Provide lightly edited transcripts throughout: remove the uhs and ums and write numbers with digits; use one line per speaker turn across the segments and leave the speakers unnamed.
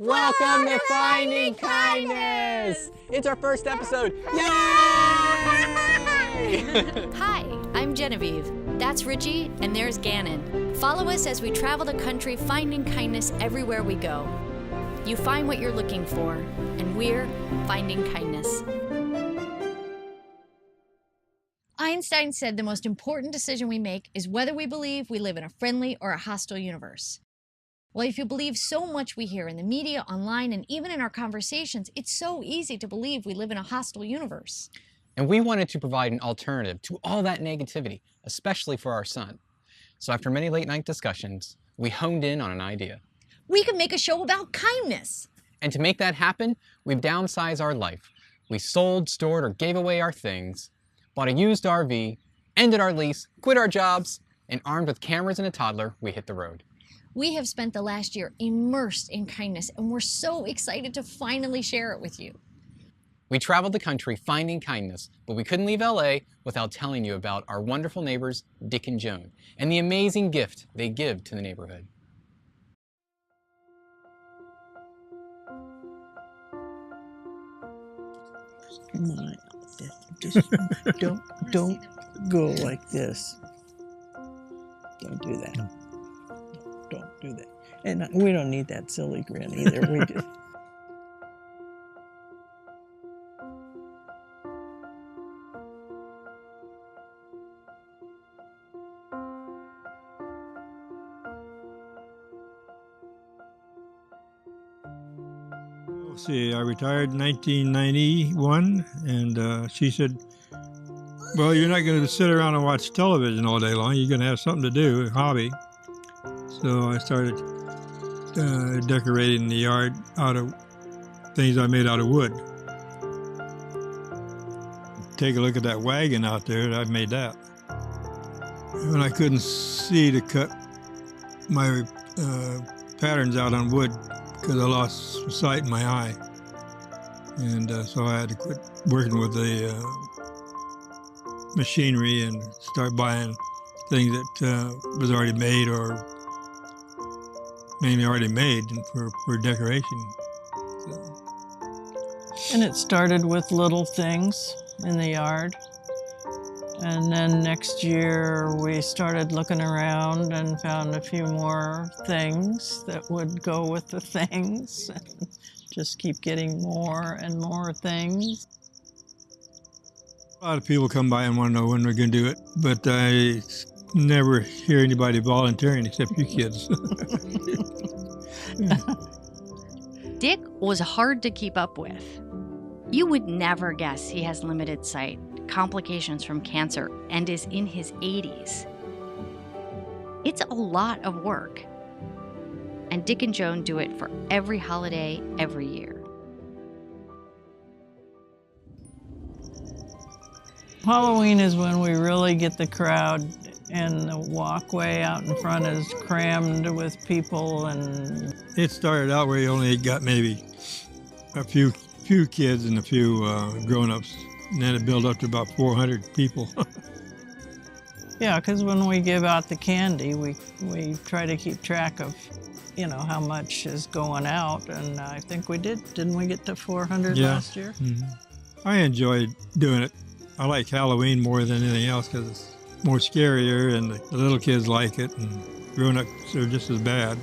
Welcome to Finding Kindness! It's our first episode. Yay!
Hi, I'm Genevieve. That's Richie, and there's Gannon. Follow us as we travel the country finding kindness everywhere we go. You find what you're looking for, and we're finding kindness. Einstein said the most important decision we make is whether we believe we live in a friendly or a hostile universe. Well, if you believe so much we hear in the media, online, and even in our conversations, it's so easy to believe we live in a hostile universe.
And we wanted to provide an alternative to all that negativity, especially for our son. So after many late night discussions, we honed in on an idea.
We could make a show about kindness.
And to make that happen, we've downsized our life. We sold, stored, or gave away our things, bought a used RV, ended our lease, quit our jobs, and armed with cameras and a toddler, we hit the road.
We have spent the last year immersed in kindness, and we're so excited to finally share it with you.
We traveled the country finding kindness, but we couldn't leave LA without telling you about our wonderful neighbors, Dick and Joan, and the amazing gift they give to the neighborhood.
Come on, just don't go like this. Don't do that. Don't do that. And we don't need that silly grin either. We just.
See, I retired in 1991, and she said, well, you're not going to sit around and watch television all day long. You're going to have something to do, a hobby. So I started decorating the yard out of things I made out of wood. Take a look at that wagon out there. I made that. When I couldn't see to cut my patterns out on wood because I lost sight in my eye. And so I had to quit working with the machinery and start buying things that was already made or mainly already made for decoration. So.
And it started with little things in the yard. And then next year we started looking around and found a few more things that would go with the things. Just keep getting more and more things.
A lot of people come by and want to know when we're going to do it, but I never hear anybody volunteering except you kids.
Dick was hard to keep up with. You would never guess he has limited sight, complications from cancer, and is in his 80s. It's a lot of work. And Dick and Joan do it for every holiday, every year.
Halloween is when we really get the crowd, and the walkway out in front is crammed with people. And
it started out where you only got maybe a few kids and a few grown-ups, and then it built up to about 400 people.
Yeah, because when we give out the candy, we try to keep track of, how much is going out, and I think we did. Didn't we get to 400 last year?
Mm-hmm. I enjoyed doing it. I like Halloween more than anything else because it's more scarier, and the little kids like it, and grown-ups are just as bad.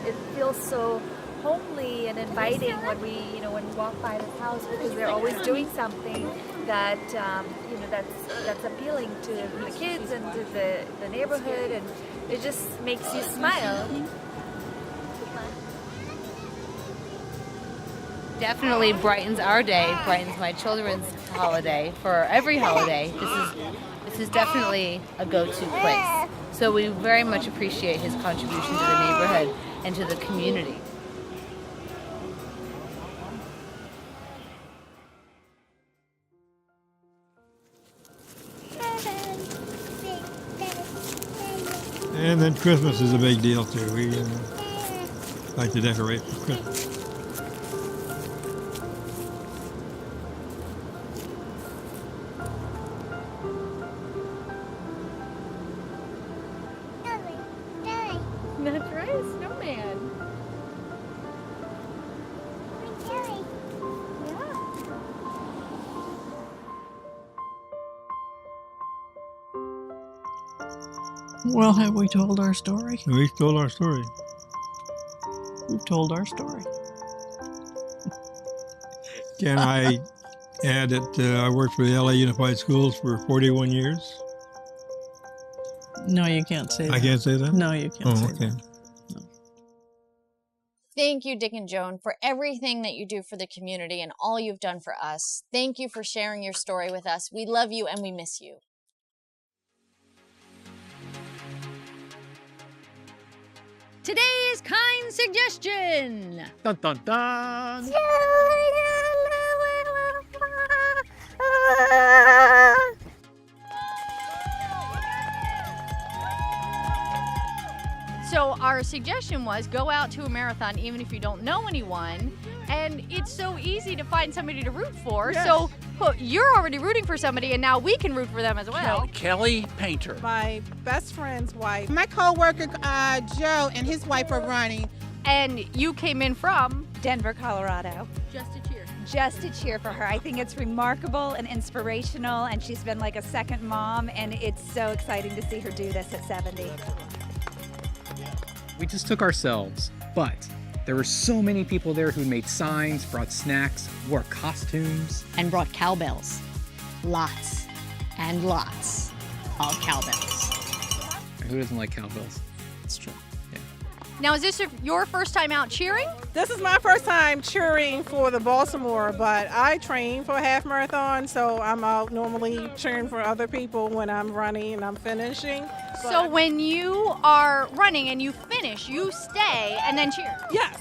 It feels so homely and inviting when we walk by this house, because they're always doing something that that's appealing to the kids and to the neighborhood, and it just makes you smile.
Definitely brightens our day, brightens my children's holiday. For every holiday, this is definitely a go-to place. So we very much appreciate his contribution to the neighborhood and to the community.
And then Christmas is a big deal too. We like to decorate for Christmas.
That's right, a snowman.
Well, have we told our story?
We've told our story.
We've told our story.
Can I add that I worked for the LA Unified Schools for 41 years?
No, you can't say that.
I can't say that?
No, you can't say
okay.
that.
Thank you, Dick and Joan, for everything that you do for the community and all you've done for us. Thank you for sharing your story with us. We love you and we miss you. Today's kind suggestion.
Dun dun dun.
So our suggestion was go out to a marathon even if you don't know anyone, and it's so easy to find somebody to root for.
Yes.
So well, you're already rooting for somebody, and now we can root for them as well.
Kelly Painter.
My best friend's wife. My co-worker Joe and his wife are running.
And you came in from
Denver, Colorado.
just to cheer.
Just to cheer for her. I think it's remarkable and inspirational, and she's been like a second mom, and it's so exciting to see her do this at 70.
We just took ourselves, but there were so many people there who made signs, brought snacks, wore costumes.
And brought cowbells. Lots and lots of cowbells.
Who doesn't like cowbells?
It's true.
Now, is this your first time out cheering?
This is my first time cheering for the Baltimore, but I train for a half marathon, so I'm out normally cheering for other people when I'm running and I'm finishing.
So when you are running and you finish, you stay and then cheer.
Yes.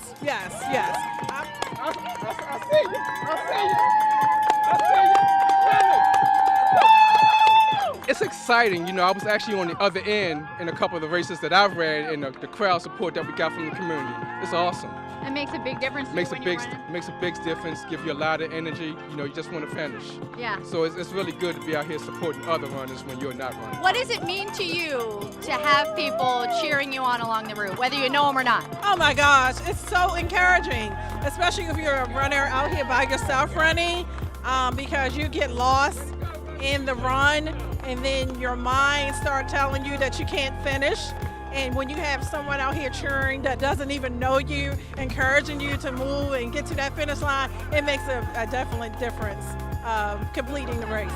It's exciting, you know. I was actually on the other end in a couple of the races that I've ran, and the crowd support that we got from the community. It's awesome.
It makes a big difference.
Makes a
when you're
big
running.
makes a big difference. Give you a lot of energy. You know, you just want to finish.
Yeah.
So it's really good to be out here supporting other runners when you're not running.
What does it mean to you to have people cheering you on along the route, whether you know them or not?
Oh my gosh, it's so encouraging, especially if you're a runner out here by yourself running, because you get lost in the run, and then your mind start telling you that you can't finish. And when you have someone out here cheering that doesn't even know you, encouraging you to move and get to that finish line, it makes a definite difference completing the race.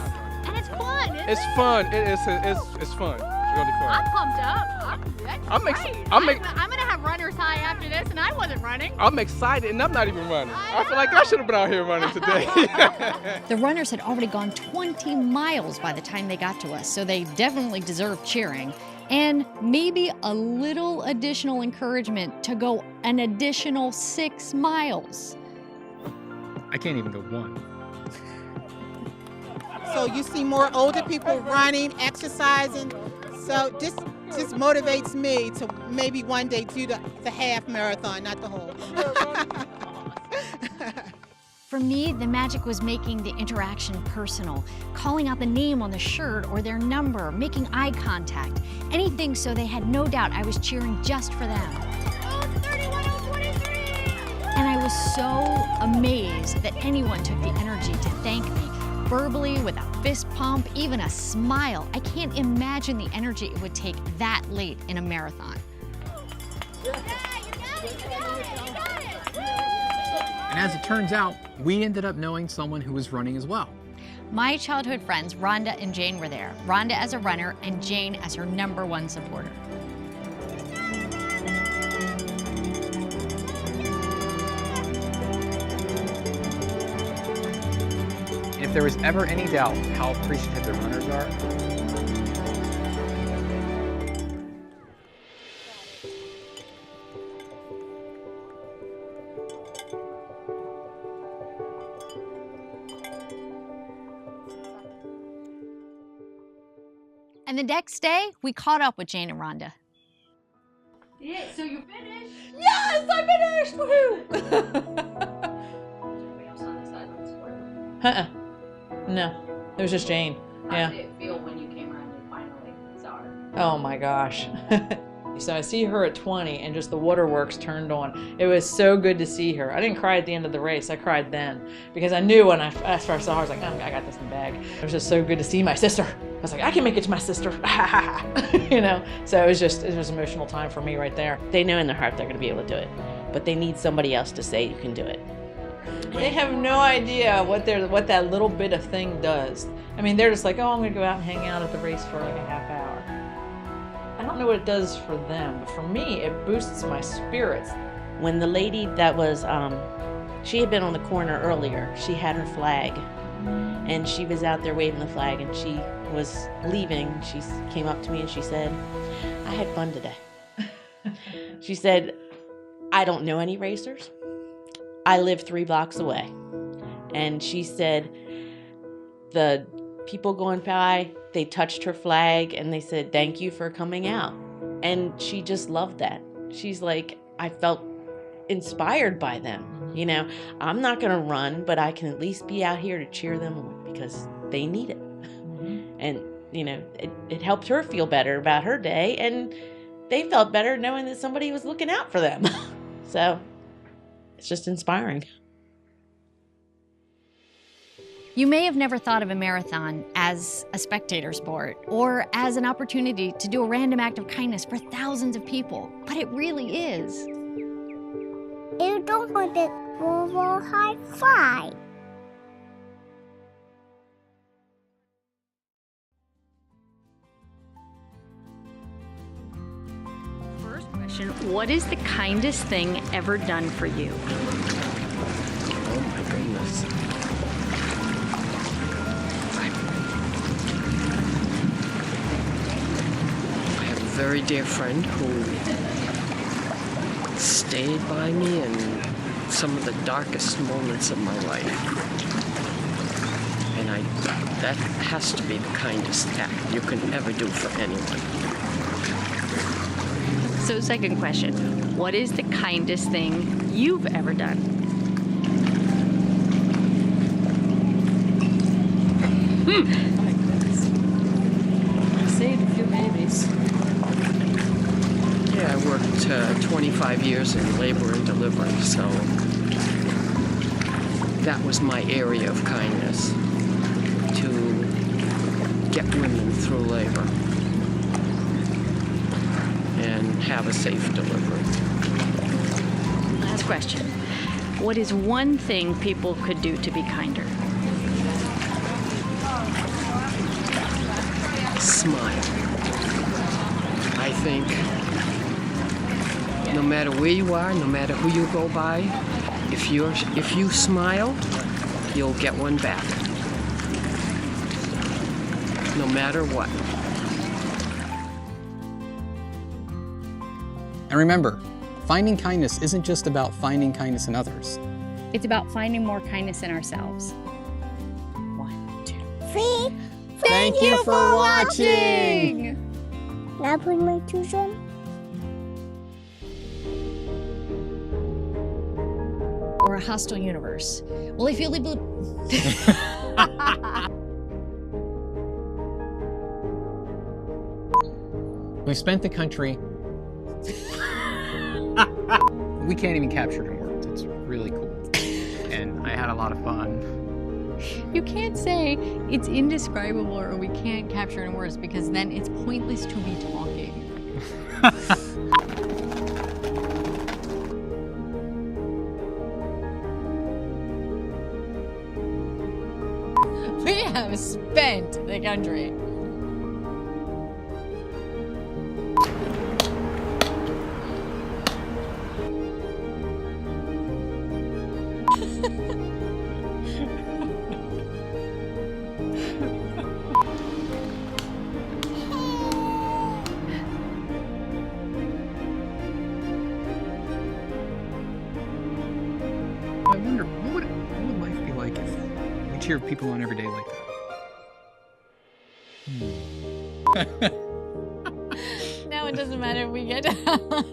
And it's fun, isn't
It's
it?
fun. It's fun. It's really fun.
I'm pumped up. That's
I'm
great. I'm gonna have runner's high after this, and I wasn't running.
I'm excited, and I'm not even running. I feel like I should have been out here running today.
The runners had already gone 20 miles by the time they got to us, so they definitely deserved cheering. And maybe a little additional encouragement to go an additional 6 miles.
I can't even go one.
So you see more older people running, exercising. So this just motivates me to maybe one day do the half marathon, not the whole.
For me, the magic was making the interaction personal, calling out the name on the shirt or their number, making eye contact, anything so they had no doubt I was cheering just for them. And I was so amazed that anyone took the energy to thank me, verbally, with a fist pump, even a smile. I can't imagine the energy it would take that late in a marathon.
And as it turns out, we ended up knowing someone who was running as well.
My childhood friends, Rhonda and Jane, were there. Rhonda as a runner and Jane as her #1 supporter.
And if there was ever any doubt how appreciative the runners are,
And the next day, we caught up with Jane and Rhonda.
Yeah, so you finished?
Yes, I finished! Woohoo!
No, it was just Jane.
How did it feel when you came around and finally saw her?
Oh my gosh. So I see her at 20 and just the waterworks turned on. It was so good to see her. I didn't cry at the end of the race. I cried then because I knew when I first saw her, I was like, oh, I got this in the bag. It was just so good to see my sister.
was like, I can make it to my sister, you know? So it was an emotional time for me right there. They know in their heart they're gonna be able to do it, but they need somebody else to say you can do it.
They have no idea what that little bit of thing does. I mean, they're just like, oh, I'm gonna go out and hang out at the race for like a half hour. I don't know what it does for them, but for me, it boosts my spirits.
When the lady that was, she had been on the corner earlier, she had her flag, and she was out there waving the flag, and she was leaving. She came up to me and she said, I had fun today. She said, I don't know any racers. I live 3 blocks away. And she said, the people going by, they touched her flag and they said, thank you for coming out. And she just loved that. She's like, I felt inspired by them. You know, I'm not going to run, but I can at least be out here to cheer them on because they need it. And, you know, it helped her feel better about her day, and they felt better knowing that somebody was looking out for them. So it's just inspiring.
You may have never thought of a marathon as a spectator sport or as an opportunity to do a random act of kindness for thousands of people, but it really is.
You don't want to go high five.
First question, what is the kindest thing ever done for you?
Oh my goodness. I have a very dear friend who stayed by me in some of the darkest moments of my life. And that has to be the kindest act you can ever do for anyone.
So second question, what is the kindest thing you've ever done?
My goodness. I saved a few babies.
Yeah, I worked 25 years in labor and delivery, so that was my area of kindness, to get women through labor and have a safe delivery.
Last question, what is one thing people could do to be kinder?
Smile. I think no matter where you are, no matter who you go by, if you smile, you'll get one back. No matter what.
And remember, finding kindness isn't just about finding kindness in others.
It's about finding more kindness in ourselves.
1, 2,
3.
Thank you for watching!
Now put my shoes on.
Or a hostile universe. Well, if you leave...
We've spent the country... We can't even capture it in words. It's really cool. And I had a lot of fun.
You can't say it's indescribable or we can't capture it in words because then it's pointless to be talking. We have spent the country.
I wonder, what would life be like if we cheered people on every day like that?
Now it doesn't matter if we get out.